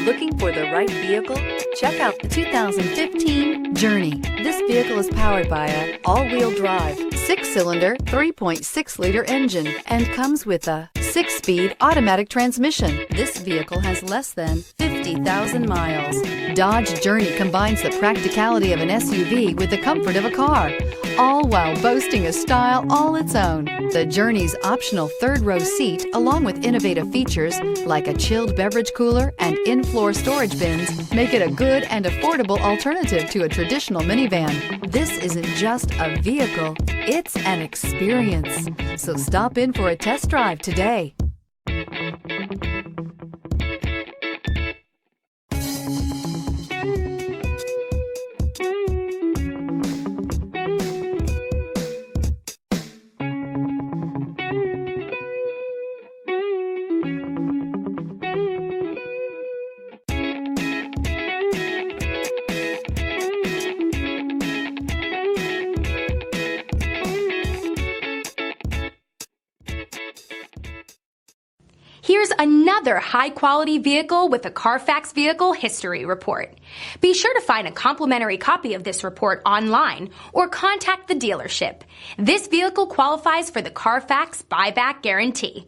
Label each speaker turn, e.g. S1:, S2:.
S1: Looking for the right vehicle? Check out the 2015 Journey. This vehicle is powered by a all-wheel drive, 6-cylinder, 3.6-liter engine and comes with a 6-speed automatic transmission. This vehicle has less than 50,000 miles. Dodge Journey combines the practicality of an SUV with the comfort of a car, all while boasting a style all its own. The Journey's optional third-row seat, along with innovative features like a chilled beverage cooler and in-floor storage bins, make it a good and affordable alternative to a traditional minivan. This isn't just a vehicle, it's an experience. So stop in for a test drive today.
S2: Here's another high-quality vehicle with a CARFAX Vehicle History Report. Be sure to find a complimentary copy of this report online or contact the dealership. This vehicle qualifies for the CARFAX Buyback Guarantee.